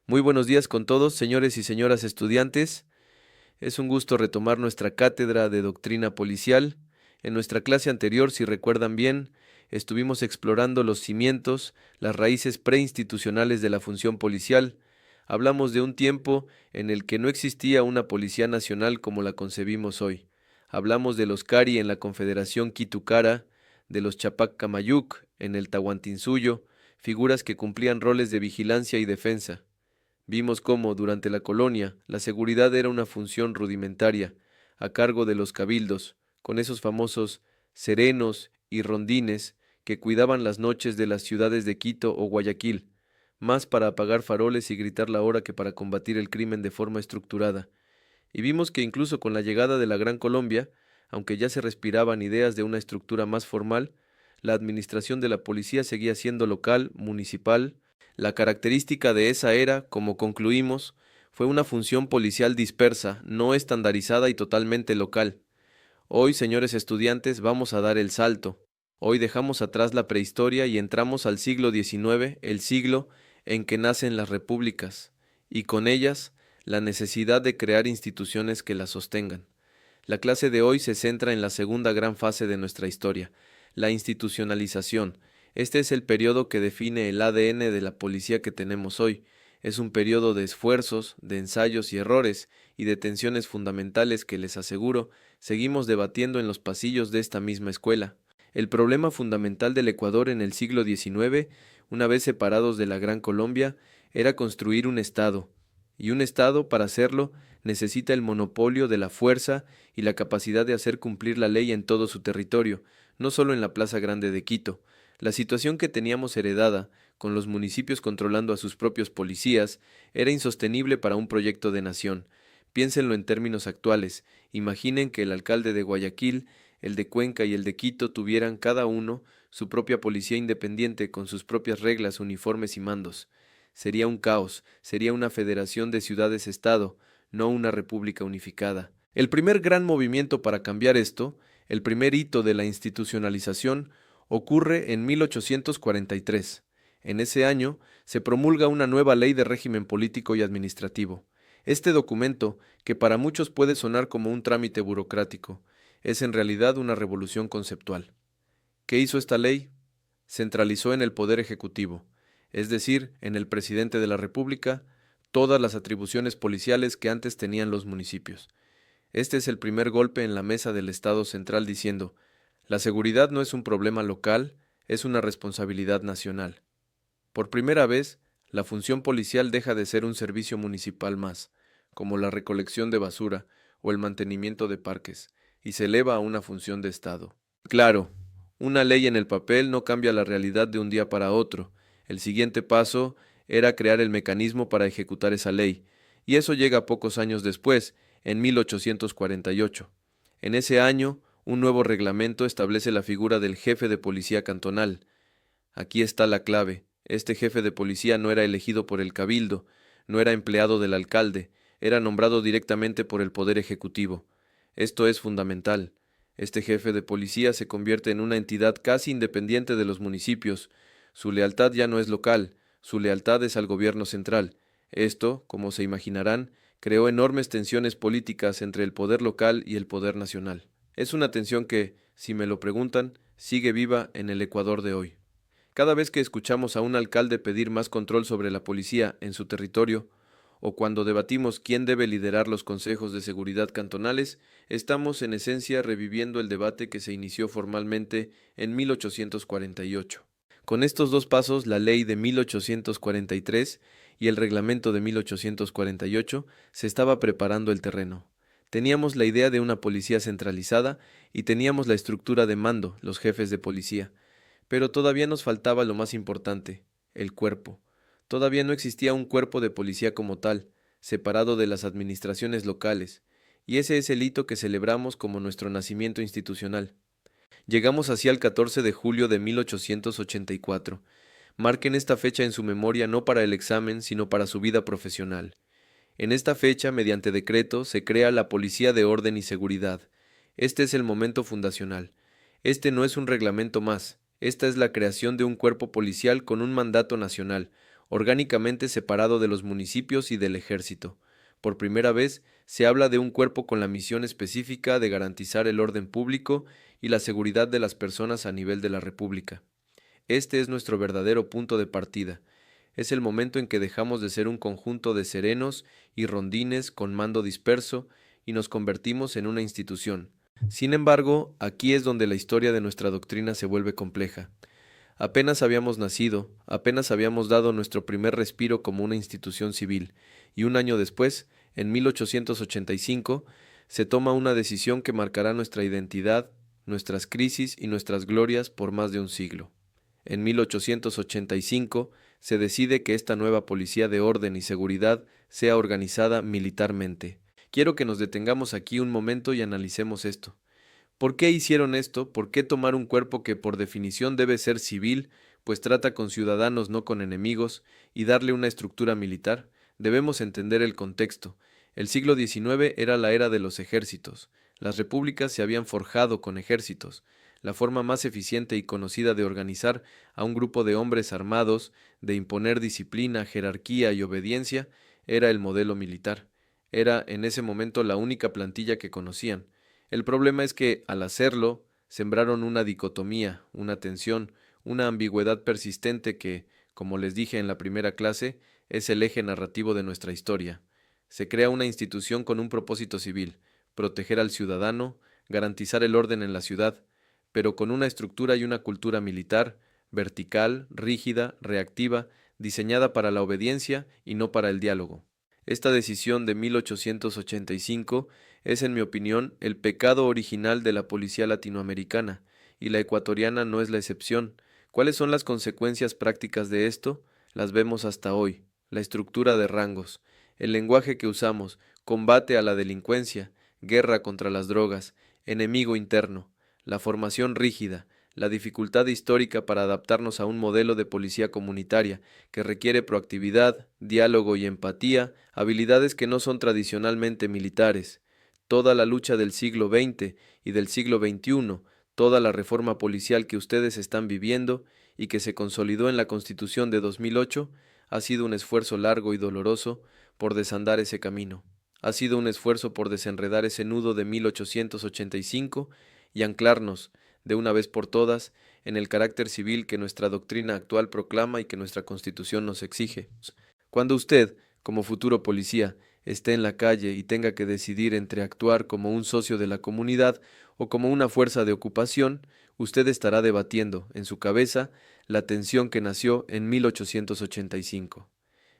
Muy buenos días con todos, señores y señoras estudiantes. Es un gusto retomar nuestra cátedra de doctrina policial. En nuestra clase anterior, si recuerdan bien, estuvimos explorando los cimientos, las raíces preinstitucionales de la función policial. Hablamos de un tiempo en el que no existía una policía nacional como la concebimos hoy. Hablamos de los Cari en la Confederación Quitukara, de los Chapac Camayuc en el Tahuantinsuyo, figuras que cumplían roles de vigilancia y defensa. Vimos cómo, durante la colonia, la seguridad era una función rudimentaria, a cargo de los cabildos, con esos famosos serenos y rondines que cuidaban las noches de las ciudades de Quito o Guayaquil, más para apagar faroles y gritar la hora que para combatir el crimen de forma estructurada. Y vimos que incluso con la llegada de la Gran Colombia, aunque ya se respiraban ideas de una estructura más formal, la administración de la policía seguía siendo local, municipal. La característica de esa era, como concluimos, fue una función policial dispersa, no estandarizada y totalmente local. Hoy, señores estudiantes, vamos a dar el salto. Hoy dejamos atrás la prehistoria y entramos al siglo XIX, el siglo en que nacen las repúblicas, y con ellas la necesidad de crear instituciones que las sostengan. La clase de hoy se centra en la segunda gran fase de nuestra historia, la institucionalización. Este es el periodo que define el ADN de la policía que tenemos hoy. Es un periodo de esfuerzos, de ensayos y errores, y de tensiones fundamentales que, les aseguro, seguimos debatiendo en los pasillos de esta misma escuela. El problema fundamental del Ecuador en el siglo XIX, una vez separados de la Gran Colombia, era construir un Estado. Y un Estado, para hacerlo, necesita el monopolio de la fuerza y la capacidad de hacer cumplir la ley en todo su territorio, no solo en la Plaza Grande de Quito. La situación que teníamos heredada, con los municipios controlando a sus propios policías, era insostenible para un proyecto de nación. Piénsenlo en términos actuales. Imaginen que el alcalde de Guayaquil, el de Cuenca y el de Quito tuvieran cada uno su propia policía independiente con sus propias reglas, uniformes y mandos. Sería un caos, sería una federación de ciudades-estado, no una república unificada. El primer gran movimiento para cambiar esto, el primer hito de la institucionalización, ocurre en 1843. En ese año se promulga una nueva ley de régimen político y administrativo. Este documento, que para muchos puede sonar como un trámite burocrático, es en realidad una revolución conceptual. ¿Qué hizo esta ley? Centralizó en el Poder Ejecutivo, es decir, en el presidente de la República, todas las atribuciones policiales que antes tenían los municipios. Este es el primer golpe en la mesa del Estado central diciendo: la seguridad no es un problema local, es una responsabilidad nacional. Por primera vez, la función policial deja de ser un servicio municipal más, como la recolección de basura o el mantenimiento de parques, y se eleva a una función de Estado. Claro, una ley en el papel no cambia la realidad de un día para otro. El siguiente paso era crear el mecanismo para ejecutar esa ley, y eso llega pocos años después, en 1848. En ese año, un nuevo reglamento establece la figura del jefe de policía cantonal. Aquí está la clave. Este jefe de policía no era elegido por el cabildo, no era empleado del alcalde, era nombrado directamente por el Poder Ejecutivo. Esto es fundamental. Este jefe de policía se convierte en una entidad casi independiente de los municipios. Su lealtad ya no es local, su lealtad es al gobierno central. Esto, como se imaginarán, creó enormes tensiones políticas entre el poder local y el poder nacional. Es una tensión que, si me lo preguntan, sigue viva en el Ecuador de hoy. Cada vez que escuchamos a un alcalde pedir más control sobre la policía en su territorio, o cuando debatimos quién debe liderar los consejos de seguridad cantonales, estamos en esencia reviviendo el debate que se inició formalmente en 1848. Con estos dos pasos, la ley de 1843 y el reglamento de 1848, se estaba preparando el terreno. Teníamos la idea de una policía centralizada y teníamos la estructura de mando, los jefes de policía. Pero todavía nos faltaba lo más importante, el cuerpo. Todavía no existía un cuerpo de policía como tal, separado de las administraciones locales, y ese es el hito que celebramos como nuestro nacimiento institucional. Llegamos así al 14 de julio de 1884. Marquen esta fecha en su memoria no para el examen, sino para su vida profesional. En esta fecha, mediante decreto, se crea la Policía de Orden y Seguridad. Este es el momento fundacional. Este no es un reglamento más. Esta es la creación de un cuerpo policial con un mandato nacional, orgánicamente separado de los municipios y del ejército. Por primera vez, se habla de un cuerpo con la misión específica de garantizar el orden público y la seguridad de las personas a nivel de la República. Este es nuestro verdadero punto de partida. Es el momento en que dejamos de ser un conjunto de serenos y rondines con mando disperso y nos convertimos en una institución. Sin embargo, aquí es donde la historia de nuestra doctrina se vuelve compleja. Apenas habíamos nacido, apenas habíamos dado nuestro primer respiro como una institución civil, y un año después, en 1885, se toma una decisión que marcará nuestra identidad, nuestras crisis y nuestras glorias por más de un siglo. En 1885 se decide que esta nueva policía de orden y seguridad sea organizada militarmente. Quiero que nos detengamos aquí un momento y analicemos esto. ¿Por qué hicieron esto? ¿Por qué tomar un cuerpo que por definición debe ser civil, pues trata con ciudadanos no con enemigos, y darle una estructura militar? Debemos entender el contexto. El siglo XIX era la era de los ejércitos. Las repúblicas se habían forjado con ejércitos. La forma más eficiente y conocida de organizar a un grupo de hombres armados, de imponer disciplina, jerarquía y obediencia, era el modelo militar. Era en ese momento la única plantilla que conocían. El problema es que, al hacerlo, sembraron una dicotomía, una tensión, una ambigüedad persistente que, como les dije en la primera clase, es el eje narrativo de nuestra historia. Se crea una institución con un propósito civil, proteger al ciudadano, garantizar el orden en la ciudad, pero con una estructura y una cultura militar, vertical, rígida, reactiva, diseñada para la obediencia y no para el diálogo. Esta decisión de 1885 es, en mi opinión, el pecado original de la policía latinoamericana, y la ecuatoriana no es la excepción. ¿Cuáles son las consecuencias prácticas de esto? Las vemos hasta hoy. La estructura de rangos, el lenguaje que usamos, combate a la delincuencia, guerra contra las drogas, enemigo interno, la formación rígida, la dificultad histórica para adaptarnos a un modelo de policía comunitaria que requiere proactividad, diálogo y empatía, habilidades que no son tradicionalmente militares. Toda la lucha del siglo XX y del siglo XXI, toda la reforma policial que ustedes están viviendo y que se consolidó en la Constitución de 2008, ha sido un esfuerzo largo y doloroso por desandar ese camino. Ha sido un esfuerzo por desenredar ese nudo de 1885 y anclarnos, de una vez por todas, en el carácter civil que nuestra doctrina actual proclama y que nuestra Constitución nos exige. Cuando usted, como futuro policía, esté en la calle y tenga que decidir entre actuar como un socio de la comunidad o como una fuerza de ocupación, usted estará debatiendo, en su cabeza, la tensión que nació en 1885.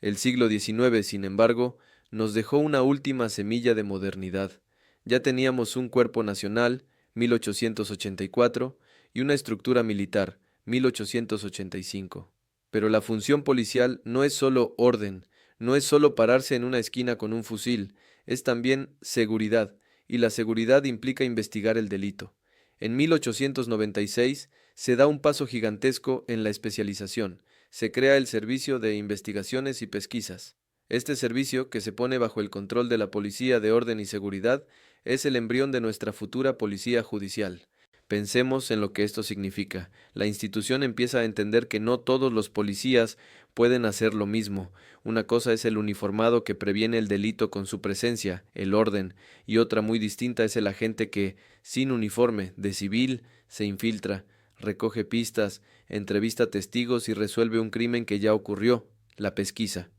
El siglo XIX, sin embargo, nos dejó una última semilla de modernidad. Ya teníamos un cuerpo nacional, 1884, y una estructura militar, 1885. Pero la función policial no es solo orden, no es solo pararse en una esquina con un fusil, es también seguridad, y la seguridad implica investigar el delito. En 1896 se da un paso gigantesco en la especialización. Se crea el Servicio de Investigaciones y Pesquisas. Este servicio, que se pone bajo el control de la Policía de Orden y Seguridad, es el embrión de nuestra futura policía judicial. Pensemos en lo que esto significa. La institución empieza a entender que no todos los policías pueden hacer lo mismo. Una cosa es el uniformado que previene el delito con su presencia, el orden, y otra muy distinta es el agente que, sin uniforme, de civil, se infiltra, recoge pistas, entrevista testigos y resuelve un crimen que ya ocurrió, la pesquisa.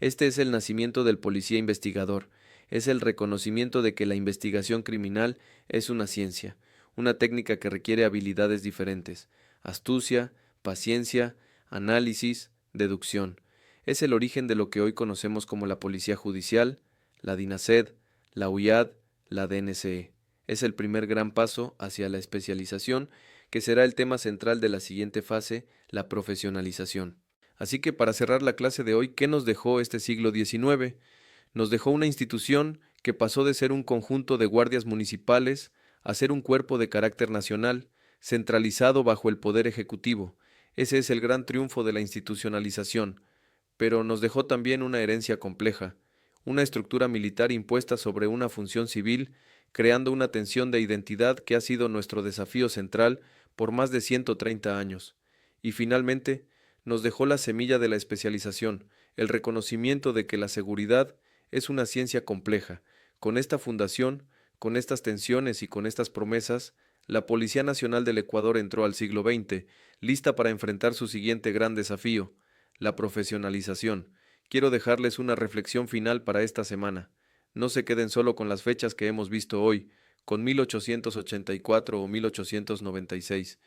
Este es el nacimiento del policía investigador. Es el reconocimiento de que la investigación criminal es una ciencia, una técnica que requiere habilidades diferentes: astucia, paciencia, análisis, deducción. Es el origen de lo que hoy conocemos como la Policía Judicial, la DINASED, la UIAD, la DNCE. Es el primer gran paso hacia la especialización, que será el tema central de la siguiente fase, la profesionalización. Así que para cerrar la clase de hoy, ¿qué nos dejó este siglo XIX? Nos dejó una institución que pasó de ser un conjunto de guardias municipales a ser un cuerpo de carácter nacional, centralizado bajo el poder ejecutivo. Ese es el gran triunfo de la institucionalización, pero nos dejó también una herencia compleja, una estructura militar impuesta sobre una función civil, creando una tensión de identidad que ha sido nuestro desafío central por más de 130 años. Y finalmente, Nos dejó la semilla de la especialización, el reconocimiento de que la seguridad es una ciencia compleja. Con esta fundación, con estas tensiones y con estas promesas, la Policía Nacional del Ecuador entró al siglo XX, lista para enfrentar su siguiente gran desafío, la profesionalización. Quiero dejarles una reflexión final para esta semana. No se queden solo con las fechas que hemos visto hoy, con 1884 o 1896.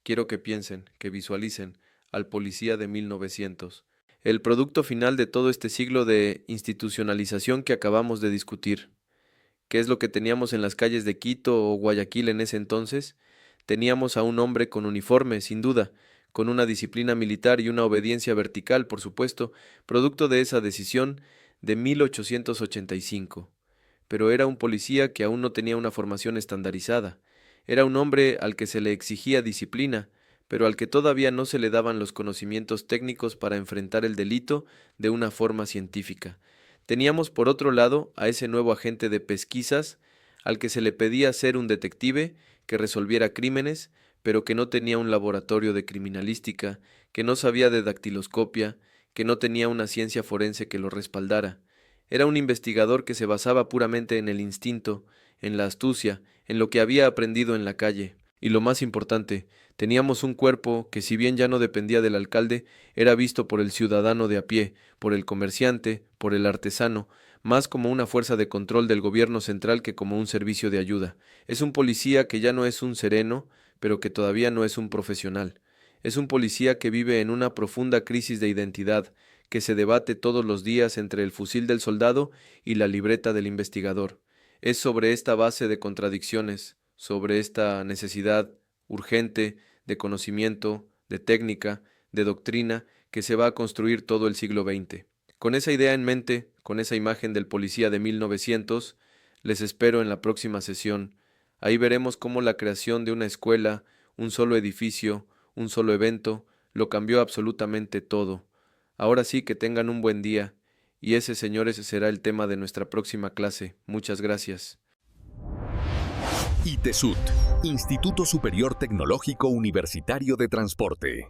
Quiero que piensen, que visualicen al policía de 1900. El producto final de todo este siglo de institucionalización que acabamos de discutir. ¿Qué es lo que teníamos en las calles de Quito o Guayaquil en ese entonces? Teníamos a un hombre con uniforme, sin duda, con una disciplina militar y una obediencia vertical, por supuesto, producto de esa decisión de 1885. Pero era un policía que aún no tenía una formación estandarizada. Era un hombre al que se le exigía disciplina, pero al que todavía no se le daban los conocimientos técnicos para enfrentar el delito de una forma científica. Teníamos por otro lado a ese nuevo agente de pesquisas al que se le pedía ser un detective que resolviera crímenes, pero que no tenía un laboratorio de criminalística, que no sabía de dactiloscopia, que no tenía una ciencia forense que lo respaldara. Era un investigador que se basaba puramente en el instinto, en la astucia, en lo que había aprendido en la calle. Y lo más importante, teníamos un cuerpo que, si bien ya no dependía del alcalde, era visto por el ciudadano de a pie, por el comerciante, por el artesano, más como una fuerza de control del gobierno central que como un servicio de ayuda. Es un policía que ya no es un sereno, pero que todavía no es un profesional. Es un policía que vive en una profunda crisis de identidad, que se debate todos los días entre el fusil del soldado y la libreta del investigador. Es sobre esta base de contradicciones, sobre esta necesidad urgente de conocimiento, de técnica, de doctrina, que se va a construir todo el siglo XX. Con esa idea en mente, con esa imagen del policía de 1900, les espero en la próxima sesión. Ahí veremos cómo la creación de una escuela, un solo edificio, un solo evento, lo cambió absolutamente todo. Ahora sí que tengan un buen día, y ese, señores, será el tema de nuestra próxima clase. Muchas gracias. ITESUT, Instituto Superior Tecnológico Universitario de Transporte.